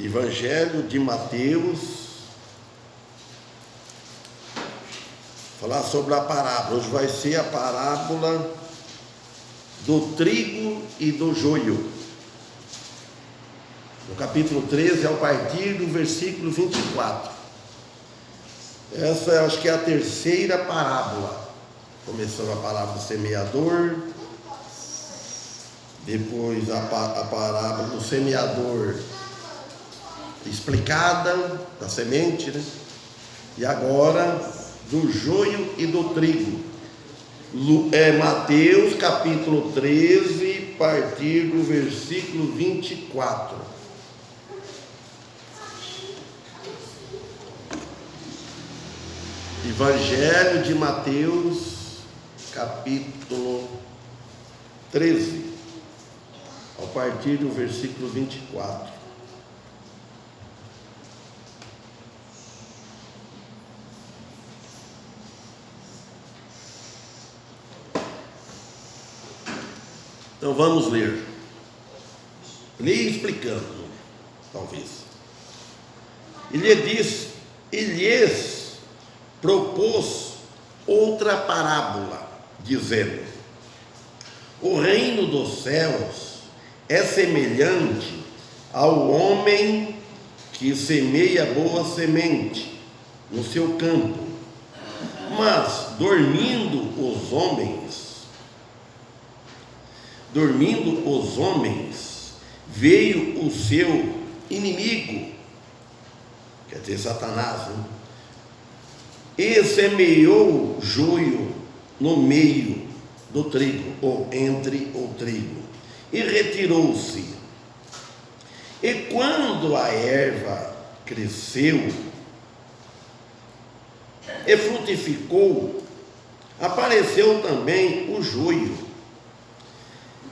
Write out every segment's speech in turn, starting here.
Evangelho de Mateus, falar sobre a parábola. Hoje vai ser a parábola do trigo e do joio. No capítulo 13, a partir do versículo 24. Essa acho que é a terceira parábola. Começando a parábola do semeador, depois a parábola do semeador explicada, da semente, né? E agora do joio e do trigo. Mateus capítulo 13, a partir do versículo 24. Evangelho de Mateus, capítulo 13, a partir do versículo 24. Então vamos ler. Leia explicando, talvez. Ele lhes propôs outra parábola, dizendo: o reino dos céus é semelhante ao homem que semeia boa semente no seu campo, mas dormindo os homens, veio o seu inimigo, quer dizer, Satanás, né? E semeou joio no meio do trigo, ou entre o trigo, e retirou-se. E quando a erva cresceu e frutificou, apareceu também o joio.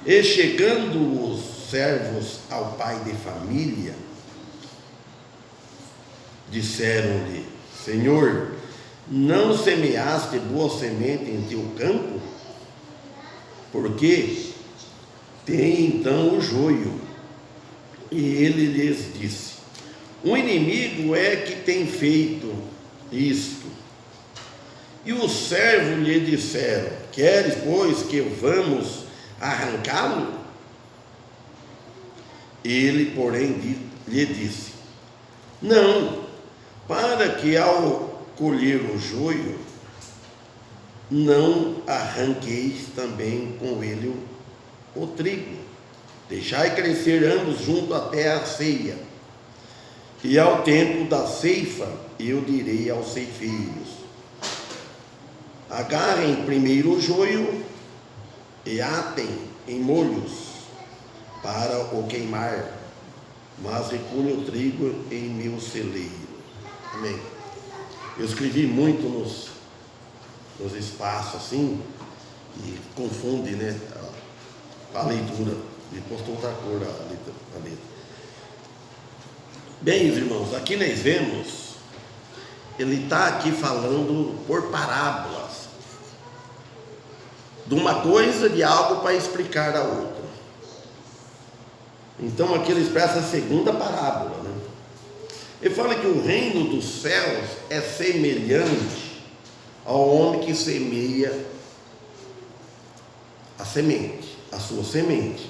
E chegando os servos ao pai de família, disseram-lhe: Senhor, não semeaste boa semente em teu campo? Porque tem então o joio. E ele lhes disse: o inimigo é que tem feito isto. E os servos lhe disseram: queres, pois, que vamos arrancá-lo? Ele, porém, lhe disse: não, para que ao colher o joio, não arranqueis também com ele o trigo. Deixai crescer ambos junto até a ceia. E ao tempo da ceifa, eu direi aos ceifeiros: agarrem primeiro o joio e atem em molhos para o queimar, mas recolho o trigo em meu celeiro. Amém. Eu escrevi muito nos espaços assim, e confunde, né, a leitura, e postou outra cor a letra. Bem, irmãos, aqui nós vemos, ele está aqui falando por parábolas, de uma coisa, de algo para explicar a outra. Então aqui ele expressa a segunda parábola, né? Ele fala que o reino dos céus é semelhante ao homem que semeia a semente, a sua semente.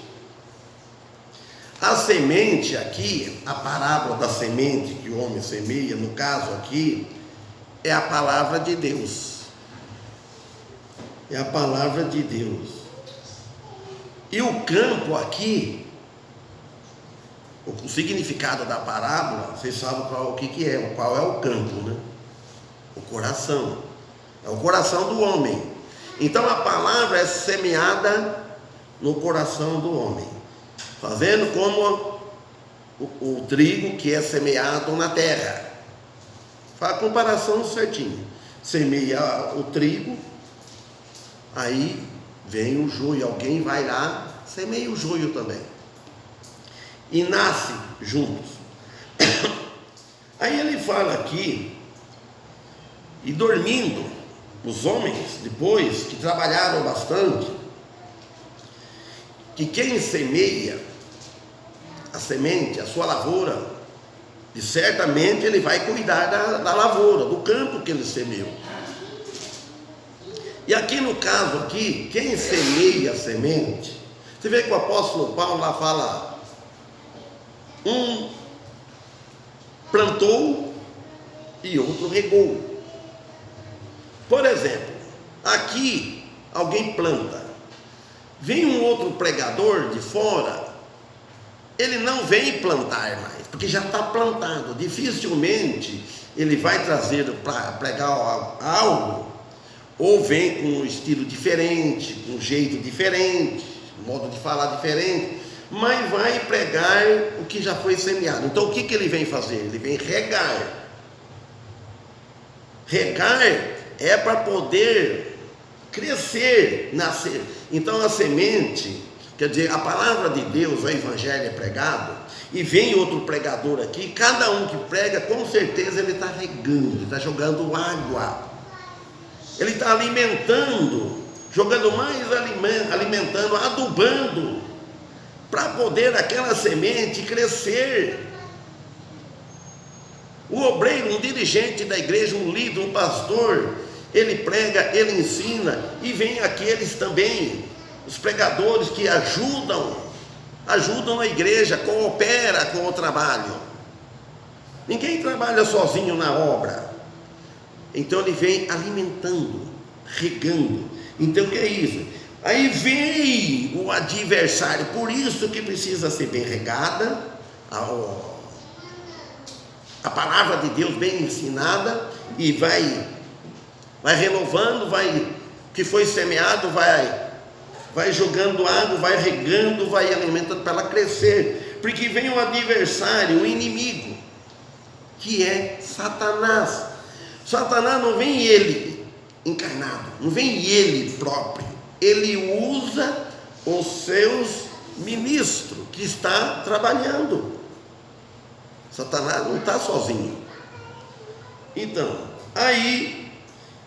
A semente aqui, a parábola da semente que o homem semeia, no caso aqui, é a palavra de Deus. É a palavra de Deus. E o campo aqui, o significado da parábola, vocês sabem qual é o campo, né? O coração. É o coração do homem. Então a palavra é semeada no coração do homem, fazendo como o trigo que é semeado na terra. Faz a comparação certinho. Semeia o trigo, aí vem o joio, alguém vai lá, semeia o joio também, e nasce juntos. Aí ele fala aqui, e dormindo, os homens, depois que trabalharam bastante, que quem semeia a semente, a sua lavoura, E certamente ele vai cuidar da lavoura, do campo que ele semeou. E aqui no caso aqui, quem semeia a semente, você vê que o apóstolo Paulo lá fala, um plantou e outro regou. Por exemplo, aqui alguém planta, vem um outro pregador de fora, ele não vem plantar mais, porque já está plantado. Dificilmente ele vai trazer para pregar algo, ou vem com um estilo diferente, com um jeito diferente, um modo de falar diferente, mas vai pregar o que já foi semeado. Então o que ele vem fazer? Ele vem regar. Regar é para poder crescer, nascer. Então a semente, quer dizer, a palavra de Deus, o evangelho é pregado, e vem outro pregador aqui, cada um que prega, com certeza ele está regando, ele está jogando água, ele está alimentando, jogando mais alimento, alimentando, adubando, para poder aquela semente crescer. O obreiro, um dirigente da igreja, um líder, um pastor, ele prega, ele ensina, e vem aqueles também, os pregadores que ajudam a igreja, coopera com o trabalho. Ninguém trabalha sozinho na obra. Então ele vem alimentando, regando. Então o que é isso? Aí vem o adversário, por isso que precisa ser bem regada, a palavra de Deus bem ensinada, e vai renovando, o que foi semeado vai jogando água, vai regando, vai alimentando para ela crescer, porque vem um adversário, um inimigo, que é Satanás. Satanás não vem ele encarnado, não vem ele próprio, ele usa os seus ministros que está trabalhando. Satanás não está sozinho. Então, aí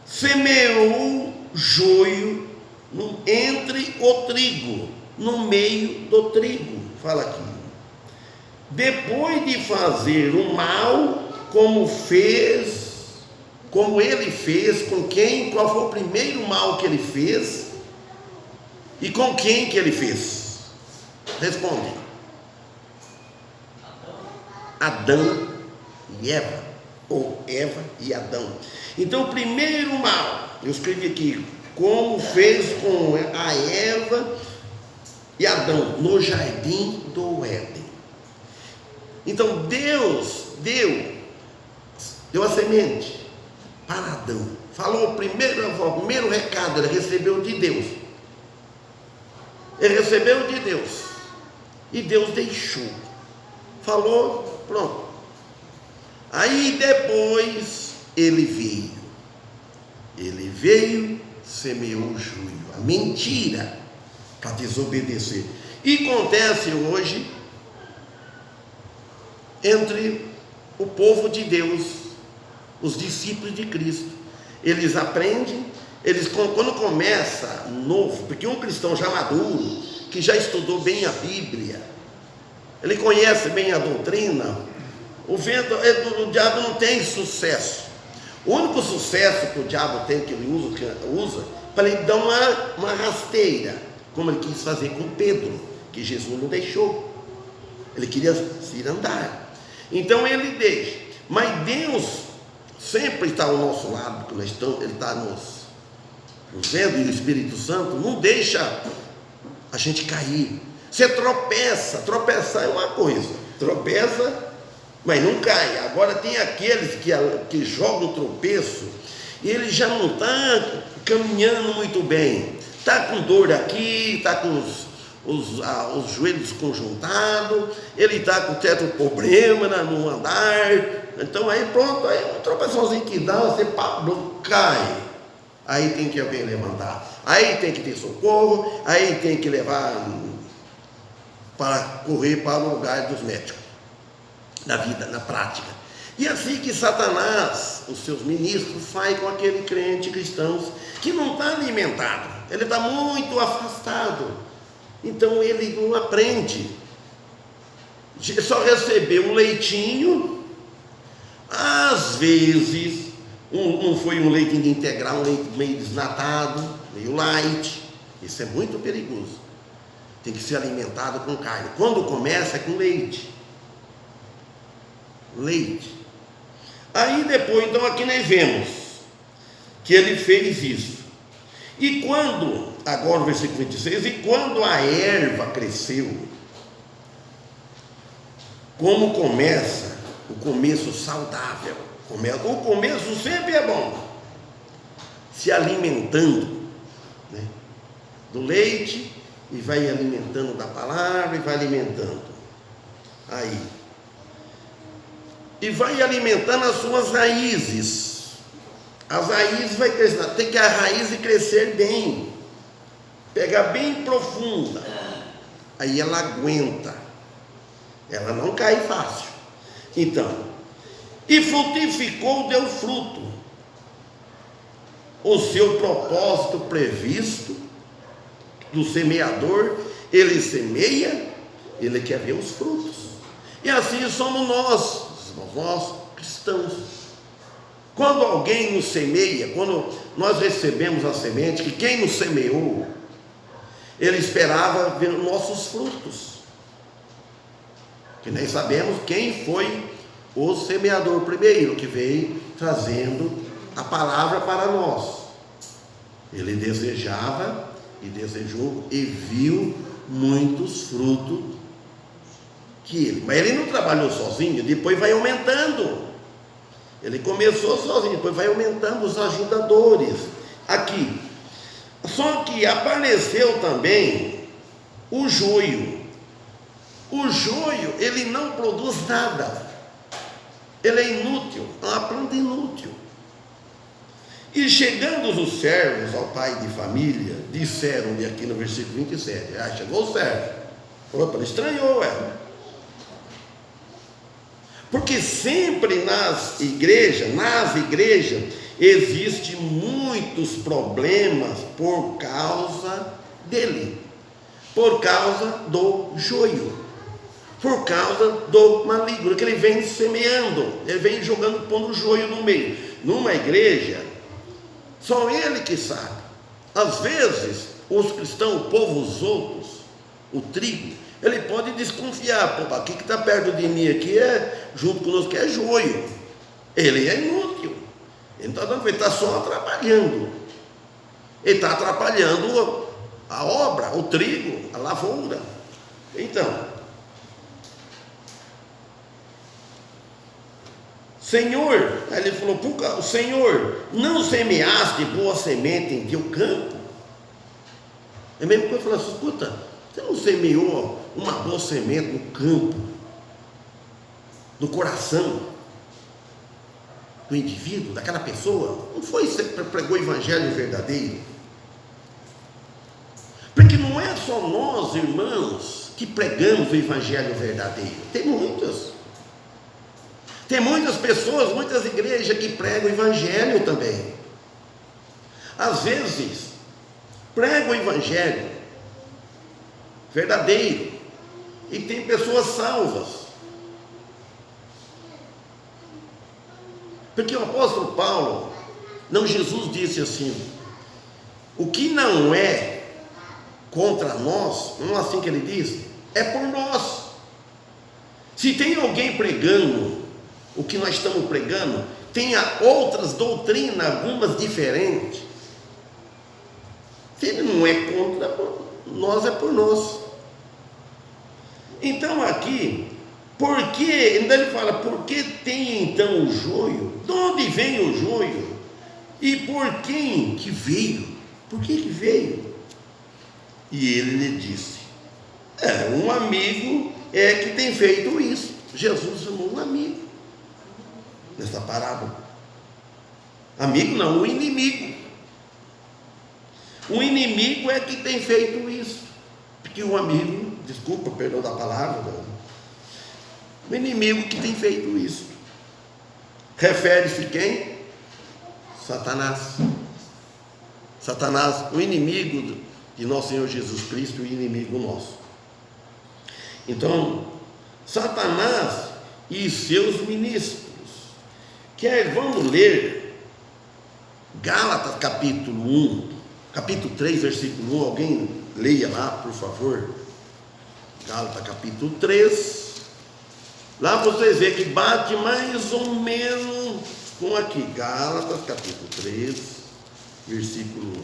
semeou joio entre o trigo, no meio do trigo, fala aqui. Depois de fazer o mal, como ele fez, com quem? Qual foi o primeiro mal que ele fez? E com quem que ele fez? Responde. Adão e Eva, ou Eva e Adão. Então o primeiro mal, eu escrevi aqui, como fez com a Eva e Adão no jardim do Éden. Então Deus deu a semente para Adão, falou o primeiro recado, ele recebeu de Deus, e Deus deixou, falou, pronto. Aí depois ele veio, semeou o joio, a mentira, para desobedecer. E acontece hoje entre o povo de Deus, os discípulos de Cristo. Eles aprendem, quando começa novo, porque um cristão já maduro, que já estudou bem a Bíblia, ele conhece bem a doutrina, o diabo não tem sucesso. O único sucesso que o diabo tem, que ele usa para ele dar uma rasteira, como ele quis fazer com Pedro, que Jesus não deixou. Ele queria se andar. Então ele deixa. Mas Deus sempre está ao nosso lado, porque ele está nos vendo, e o Espírito Santo não deixa a gente cair. Você tropeçar é uma coisa, tropeça, mas não cai. Agora tem aqueles que jogam tropeço, e ele já não está caminhando muito bem, está com dor aqui, está com os joelhos conjuntados, ele está com certo problema no andar. Então aí pronto, aí um tropeçãozinho que dá, você cai. Aí tem que alguém levantar, aí tem que ter socorro, aí tem que levar para correr para o lugar dos médicos, na vida, na prática. E assim que Satanás, os seus ministros, faz com aquele crente cristão que não está alimentado, ele está muito afastado, então ele não aprende, só recebeu um leitinho, Às vezes, não foi um leite integral, um leite meio desnatado, meio light. Isso é muito perigoso. Tem que ser alimentado com carne. Quando começa é com leite. Leite. Aí depois, então aqui nós vemos que ele fez isso. E quando, agora o versículo 26, e quando a erva cresceu, como começa o começo saudável, o começo sempre é bom, se alimentando, né, do leite, e vai alimentando da palavra, e vai alimentando, aí, e vai alimentando as suas raízes. As raízes vai crescer, tem que a raiz crescer bem, pegar bem profunda, aí ela aguenta, ela não cai fácil. Então, e frutificou, deu fruto, o seu propósito previsto do semeador, ele semeia, ele quer ver os frutos, e assim somos nós cristãos. Quando alguém nos semeia, quando nós recebemos a semente, que quem nos semeou, ele esperava ver nossos frutos, que nem sabemos quem foi o semeador primeiro, que veio trazendo a palavra para nós. Ele desejava e desejou e viu muitos frutos que ele, mas ele não trabalhou sozinho, depois vai aumentando. Ele começou sozinho, depois vai aumentando os ajudadores. Aqui, só que apareceu também o joio. O joio, ele não produz nada, ele é inútil, é uma planta inútil. E chegando os servos ao pai de família, disseram-lhe aqui no versículo 27, chegou o servo, opa, ele estranhou, porque sempre nas igrejas, existem muitos problemas por causa dele, por causa do joio, por causa do maligno, que ele vem semeando, ele vem jogando, pondo joio no meio. Numa igreja, só ele que sabe. Às vezes, os cristãos, o povo, os outros, o trigo, ele pode desconfiar, pô, aqui que está perto de mim, aqui junto conosco, que é joio. Ele é inútil, ele não está dando, ele está só atrapalhando. Ele está atrapalhando a obra, o trigo, a lavoura. Então, Senhor, aí ele falou, Senhor, não semeaste boa semente em teu campo? É mesmo que eu falo assim, escuta, você não semeou uma boa semente no campo, no coração do indivíduo, daquela pessoa? Não foi você que pregou o evangelho verdadeiro? Porque não é só nós, irmãos, que pregamos o evangelho verdadeiro. Tem muitas pessoas, muitas igrejas que pregam o evangelho também. Às vezes, pregam o evangelho verdadeiro e tem pessoas salvas. Porque o apóstolo Paulo, Jesus disse assim, o que não é contra nós, não é assim que ele diz, é por nós. Se tem alguém pregando o que nós estamos pregando, tenha outras doutrinas, algumas diferentes, se ele não é contra nós, é por nós. Então aqui, ainda ele fala, por que tem então o joio? De onde vem o joio? E por quem que veio? Por que veio? E ele lhe disse, um amigo que tem feito isso. Jesus chamou um amigo nessa parábola. Amigo não, o inimigo. O inimigo é que tem feito isso. Porque o amigo, desculpa, perdão da palavra, o inimigo que tem feito isso. Refere-se quem? Satanás. Satanás, o inimigo de nosso Senhor Jesus Cristo, o inimigo nosso. Então, Satanás e seus ministros, Vamos ler Gálatas capítulo 1, capítulo 3, versículo 1. Alguém leia lá, por favor. Gálatas capítulo 3. Lá vocês veem que bate mais ou menos com aqui. Gálatas capítulo 3, versículo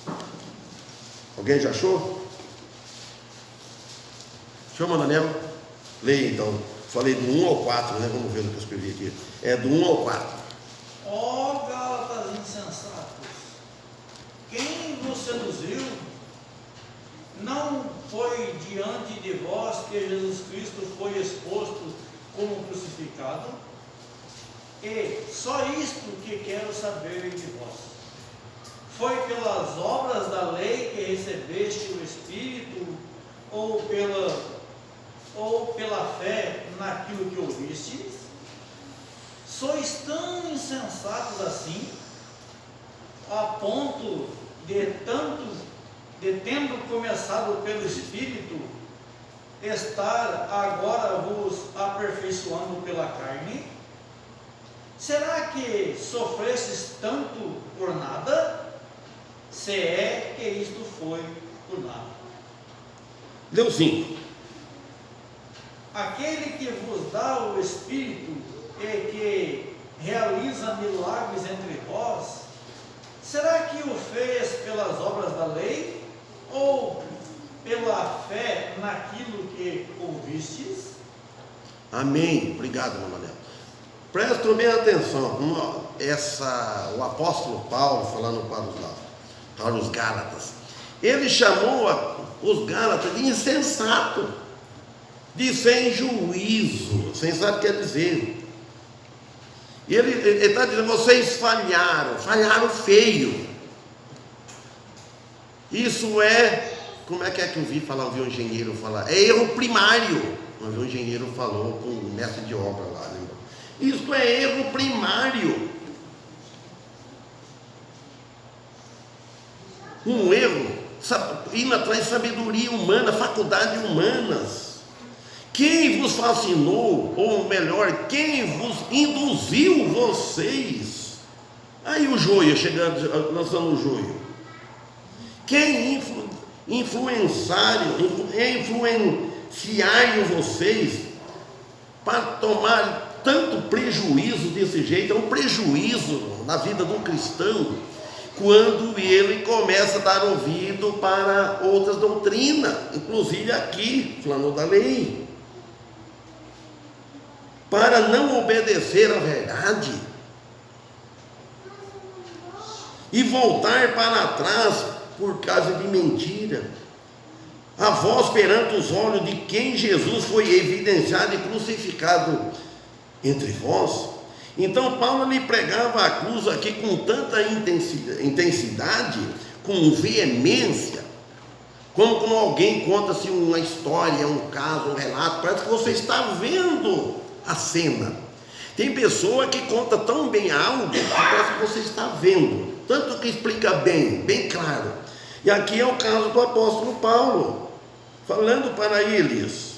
1. Alguém já achou? Chama, Daniel. Leia então. Falei do 1 ao 4, né? Vamos ver o que eu escrevi aqui. É do 1 ao 4. Ó Gálatas insensatos, quem vos seduziu? Não foi diante de vós que Jesus Cristo foi exposto como crucificado? E só isto que quero saber de vós: foi pelas obras da lei que recebeste o Espírito, ou pela fé naquilo que ouvistes? Sois tão insensatos assim, a ponto de tendo começado pelo Espírito, estar agora vos aperfeiçoando pela carne? Será que sofrestes tanto por nada? Se é que isto foi por nada. Deu 5. Aquele que vos dá o Espírito e que realiza milagres entre vós, será que o fez pelas obras da lei, ou pela fé naquilo que ouvistes? Amém. Obrigado, irmão Manel. Presta bem atenção. O apóstolo Paulo, falando para os Gálatas, ele chamou os Gálatas de insensato, de sem juízo. Sensato quer dizer. E ele está dizendo: vocês falharam feio. Isso é, como é que eu vi um engenheiro falar? É erro primário. Um engenheiro falou com o mestre de obra lá, né? Isso é erro primário. Um erro, indo atrás de sabedoria humana, faculdades humanas. Quem vos fascinou, ou melhor, quem vos induziu vocês? Aí o joio, chegando, lançando o joio. Quem influenciaram vocês para tomar tanto prejuízo desse jeito? É um prejuízo na vida do cristão quando ele começa a dar ouvido para outras doutrinas, inclusive aqui, falando da lei, para não obedecer à verdade e voltar para trás por causa de mentira. A vós perante os olhos de quem Jesus foi evidenciado e crucificado entre vós. Então Paulo lhe pregava a cruz aqui com tanta intensidade, com veemência, como quando alguém conta-se uma história, um caso, um relato, parece que você está vendo a cena. Tem pessoa que conta tão bem algo que parece que você está vendo, tanto que explica bem claro. E aqui é o caso do apóstolo Paulo, falando para eles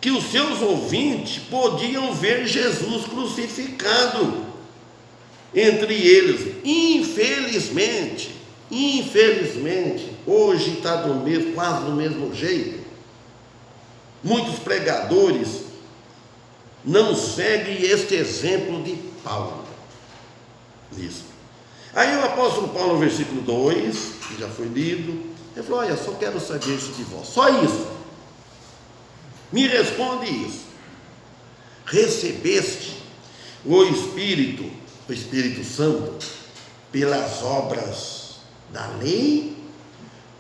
que os seus ouvintes podiam ver Jesus crucificado entre eles. Infelizmente, hoje está quase do mesmo jeito. Muitos pregadores não seguem este exemplo de Paulo nisso. Aí o apóstolo Paulo, no versículo 2, que já foi lido, ele falou: olha, só quero saber isso de vós, só isso. Me responde isso. Recebeste o Espírito Santo, pelas obras da lei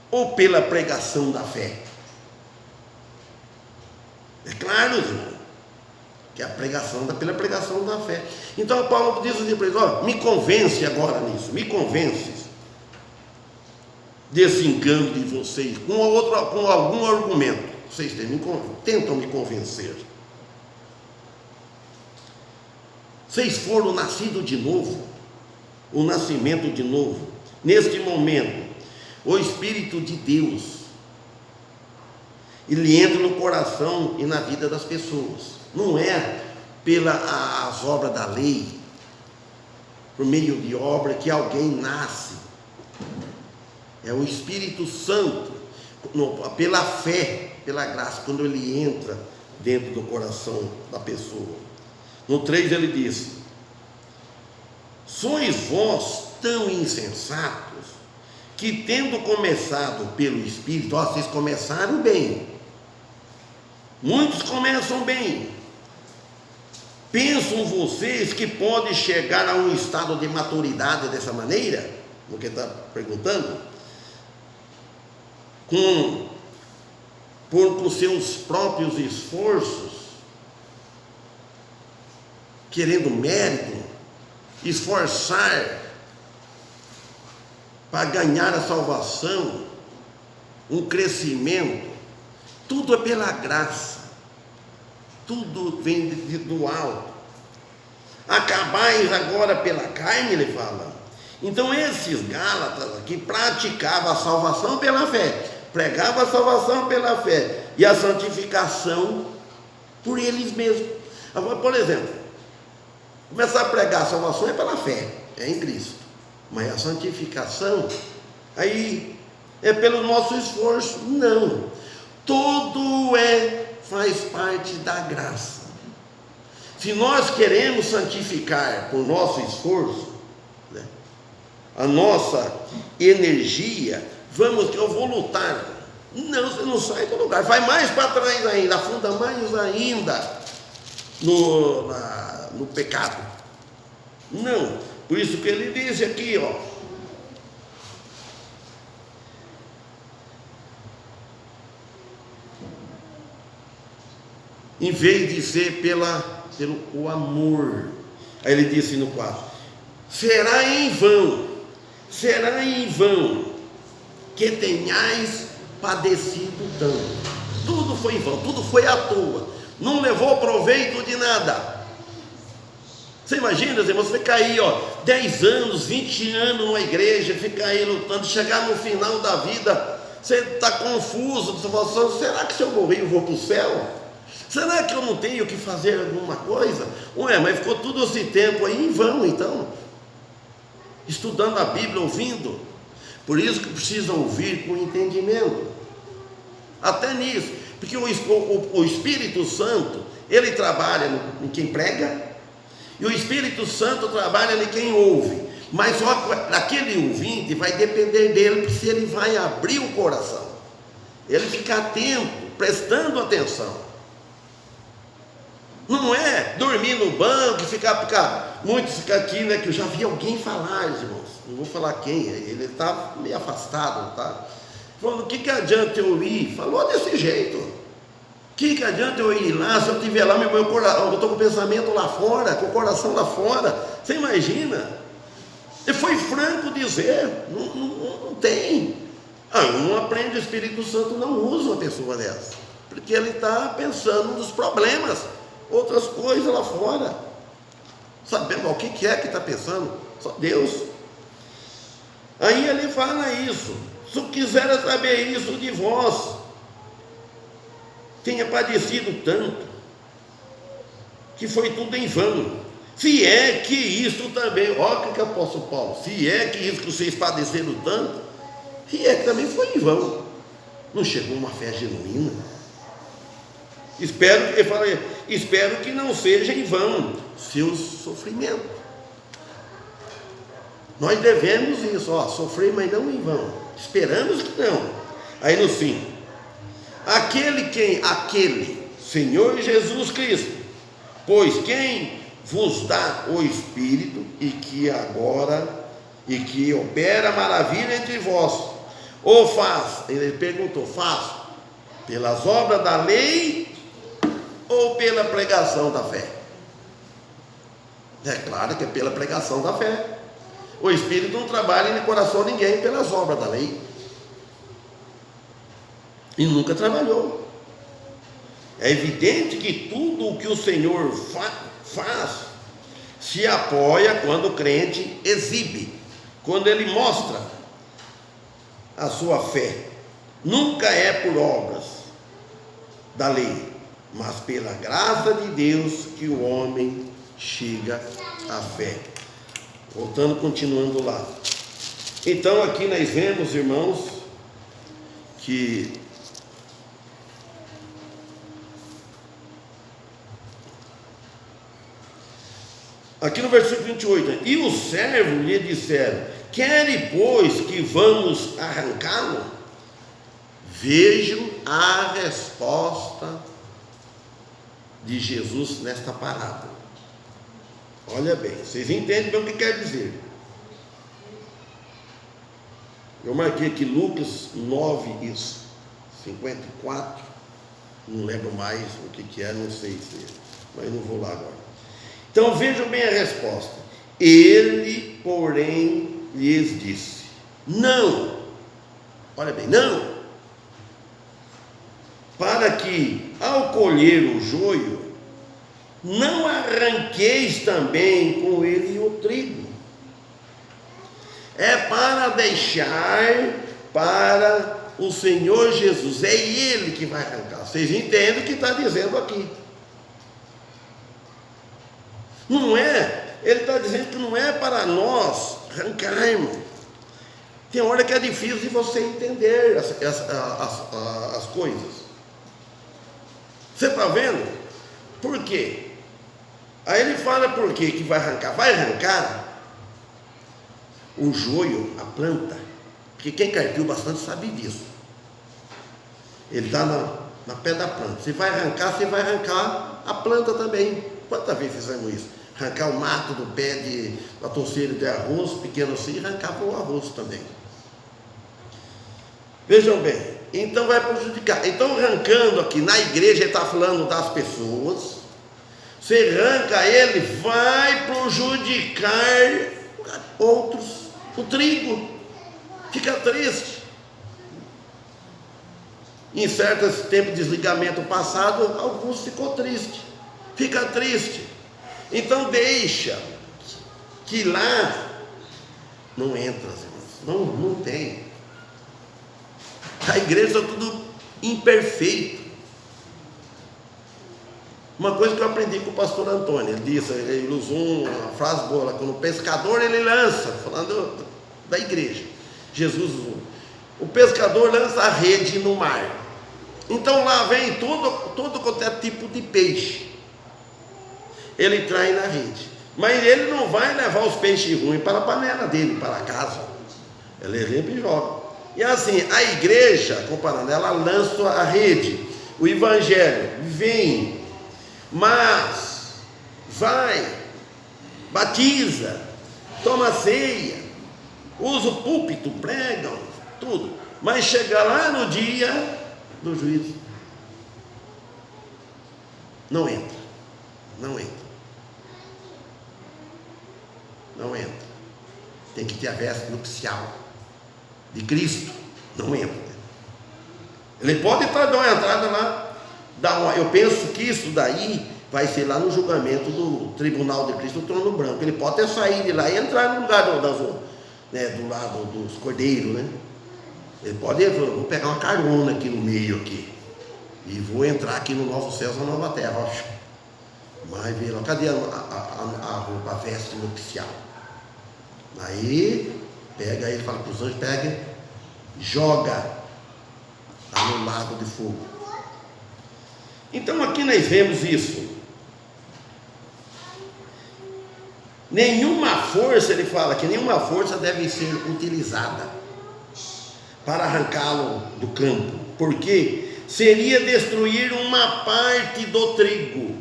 ou pela pregação da fé? É claro, irmão, que a pregação pela pregação da fé. Então Paulo diz assim para eles: me convence agora nisso, me convence desse engano de vocês, com algum argumento. Vocês tentam me convencer. Vocês foram nascidos de novo, o nascimento de novo. Neste momento, o Espírito de Deus Ele entra no coração e na vida das pessoas. Não é pelas obras da lei, por meio de obra que alguém nasce. É o Espírito Santo, pela fé, pela graça, quando ele entra dentro do coração da pessoa. No 3 ele diz: sois vós tão insensatos, que tendo começado pelo Espírito, vocês começaram bem, muitos começam bem, pensam vocês que podem chegar a um estado de maturidade dessa maneira? O que está perguntando? Com seus próprios esforços, querendo mérito, esforçar para ganhar a salvação, um crescimento. Tudo é pela graça, tudo vem do alto. Acabais agora pela carne, ele fala. Então esses Gálatas aqui praticavam a salvação pela fé, pregavam a salvação pela fé e a santificação por eles mesmos. Agora, por exemplo, começar a pregar a salvação é pela fé, é em Cristo, mas a santificação aí é pelo nosso esforço. Não, tudo faz parte da graça. Se nós queremos santificar por nosso esforço, né, a nossa energia, eu vou lutar. Não, você não sai do lugar, vai mais para trás ainda, afunda mais ainda no pecado. Não, por isso que ele diz aqui, ó, em vez de ser pelo o amor. Aí ele disse no 4: será em vão que tenhais padecido tanto. Tudo foi em vão, tudo foi à toa, não levou proveito de nada. Você imagina, irmãos, você ficar aí, 10 anos, 20 anos numa igreja, ficar aí lutando, chegar no final da vida, você está confuso, você fala assim: será que se eu morrer eu vou para o céu? Será que eu não tenho que fazer alguma coisa? Ué, mas ficou tudo esse tempo aí em vão, então, estudando a Bíblia, ouvindo. Por isso que precisa ouvir com entendimento, até nisso, porque o Espírito Santo, ele trabalha em quem prega, e o Espírito Santo trabalha em quem ouve. Mas só aquele ouvinte vai depender dele, se ele vai abrir o coração, ele fica atento, prestando atenção. Não é dormir no banco e muitos ficam aqui, né? Que eu já vi alguém falar, irmãos, não vou falar quem, ele está meio afastado, tá? Falando: o que adianta eu ir? Falou desse jeito. O que adianta eu ir lá, se eu estiver lá, eu estou com o pensamento lá fora, com o coração lá fora? Você imagina? Ele foi franco dizer, não tem. Um aprende, o Espírito Santo não usa uma pessoa dessa, porque ele está pensando nos problemas, outras coisas lá fora. Sabemos o que é que está pensando? Só Deus. Aí ele fala isso: se eu quiser saber isso de vós, tenha padecido tanto, que foi tudo em vão. Se é que isso também, olha o que é o apóstolo Paulo: se é que isso que vocês padeceram tanto, se é que também foi em vão, não chegou uma fé genuína. Espero que não seja em vão seu sofrimento. Nós devemos isso, sofrer, mas não em vão. Esperamos que não. Aí no fim: aquele Senhor Jesus Cristo, pois quem vos dá o Espírito, e que opera maravilha entre vós, ou faz, ele perguntou, faz pelas obras da lei ou pela pregação da fé? É claro que é pela pregação da fé. O Espírito não trabalha no coração de ninguém pelas obras da lei, e nunca trabalhou. É evidente que tudo o que o Senhor faz se apoia quando o crente exibe, quando ele mostra a sua fé. Nunca é por obras, da lei, mas pela graça de Deus que o homem chega à fé. Voltando, continuando lá. Então aqui nós vemos, irmãos, que aqui no versículo 28, e o servo lhe disseram: quere, pois, que vamos arrancá-lo? Vejam a resposta de Jesus nesta parábola. Olha bem, vocês entendem bem o que quer dizer. Eu marquei aqui Lucas 9:54, não lembro mais o que é, não sei se, mas não vou lá agora. Então vejam bem a resposta. Ele, porém, lhes disse: não, olha bem, não, para que, ao colher o joio, não arranqueis também com ele o trigo. É para deixar para o Senhor Jesus, é Ele que vai arrancar. Vocês entendem o que está dizendo aqui? Não é, ele está dizendo que não é para nós arrancarmos. Tem hora que é difícil de você entender as coisas. Você está vendo? Por quê? Aí ele fala por quê que vai arrancar. Vai arrancar o joio, a planta, porque quem carpiu bastante sabe disso. Ele está na pé da planta. Você vai arrancar a planta também. Quantas vezes fizemos isso? Arrancar o mato do pé da torceira de arroz, pequeno assim, e arrancava o arroz também. Vejam bem, então vai prejudicar. Então, arrancando aqui na igreja, ele está falando das pessoas. Você arranca ele, vai prejudicar outros. O trigo fica triste. Em certos tempos de desligamento passado, alguns ficou triste. Fica triste. Então deixa que lá não entra, irmãos. Não tem. A igreja está tudo imperfeito. Uma coisa que eu aprendi com o pastor Antônio, ele usou uma frase boa lá, quando o pescador ele lança, falando da igreja, Jesus usou, o pescador lança a rede no mar, então lá vem todo quanto é tipo de peixe, ele traz na rede, mas ele não vai levar os peixes ruins para a panela dele, para casa, ele sempre joga. E assim, a igreja, comparando, ela lança a rede, o evangelho vem, mas vai, batiza, toma ceia, usa o púlpito, pregam, tudo, mas chega lá no dia do juízo, não entra, tem que ter a veste nupcial de Cristo, não entra. Ele pode dar uma entrada lá, eu penso que isso daí vai ser lá no julgamento do tribunal de Cristo, do trono branco. Ele pode até sair de lá e entrar no lugar do lado dos cordeiros, né? Ele pode, vou pegar uma carona aqui no meio aqui, e vou entrar aqui no novo céu, na nova terra. Mas vê lá, cadê a roupa, a veste nupcial? Aí pega, ele fala para os anjos, pega, joga lá no lago de fogo. Então aqui nós vemos isso. Nenhuma força, ele fala que nenhuma força deve ser utilizada para arrancá-lo do campo, porque seria destruir uma parte do trigo.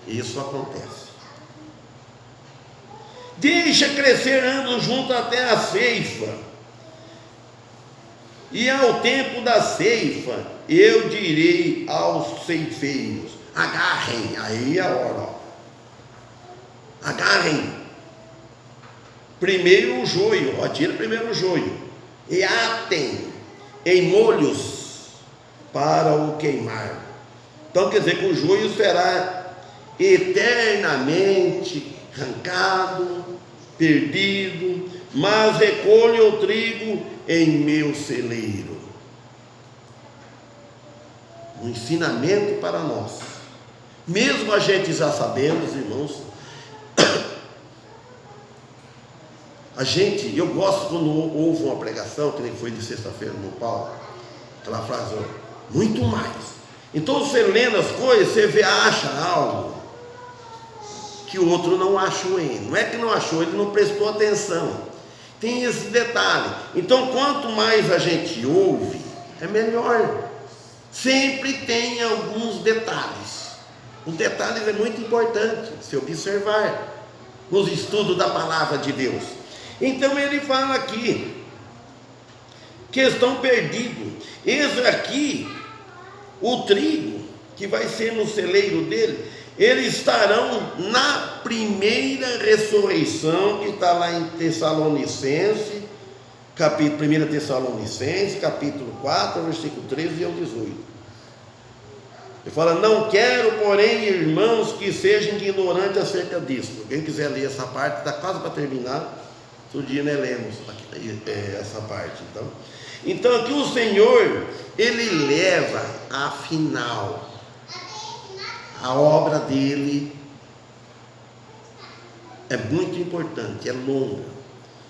Isso acontece. Deixa crescer ambos junto até a ceifa, e ao tempo da ceifa eu direi aos ceifeiros: agarrem, aí é a hora, agarrem primeiro o joio, tira primeiro o joio, e atem em molhos para o queimar. Então quer dizer que o joio será eternamente arrancado, perdido, mas recolho o trigo em meu celeiro. um ensinamento para nós. Mesmo a gente já sabemos, irmãos, eu gosto quando ouvo uma pregação, que nem foi de sexta-feira no Paulo, aquela frase, muito mais. Então você lendo as coisas, você acha algo que o outro não achou ainda. Não é que não achou, ele não prestou atenção. Tem esse detalhe. Então quanto mais a gente ouve, é melhor. Sempre tem alguns detalhes. Os detalhes é muito importante se observar nos estudos da palavra de Deus. Então ele fala aqui que estão perdidos. Esse aqui, o trigo que vai ser no celeiro dele, eles estarão na primeira ressurreição, que está lá em Tessalonicenses, 1 Tessalonicenses, capítulo 4, versículo 13 ao 18. Ele fala: não quero, porém, irmãos, que sejam ignorantes acerca disso. Quem quiser ler essa parte, está quase para terminar. Outro dia nós lemos essa parte. Então aqui o Senhor, Ele leva a final. A obra dele é muito importante, é longa.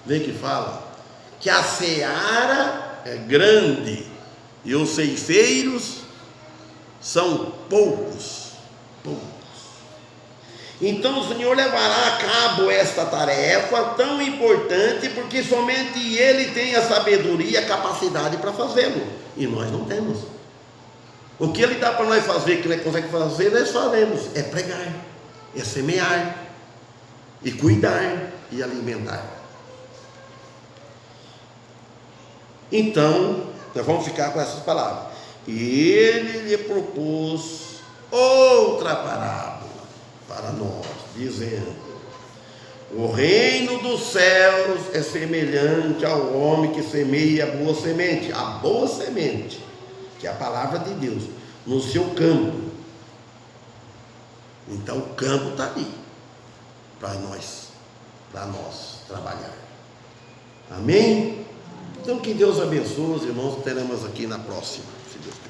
Vê que fala que a seara é grande e os ceifeiros são poucos. Então o Senhor levará a cabo esta tarefa tão importante, porque somente Ele tem a sabedoria e a capacidade para fazê-lo, e nós não temos. O que Ele dá para nós fazer, que nós conseguimos fazer, nós faremos, é pregar, é semear, e cuidar, e alimentar. Então, nós vamos ficar com essas palavras. E Ele lhe propôs outra parábola para nós, dizendo: o reino dos céus é semelhante ao homem que semeia a boa semente, que é a palavra de Deus, no seu campo. Então o campo está ali para nós trabalhar. Amém? Então que Deus abençoe os irmãos. Teremos aqui na próxima.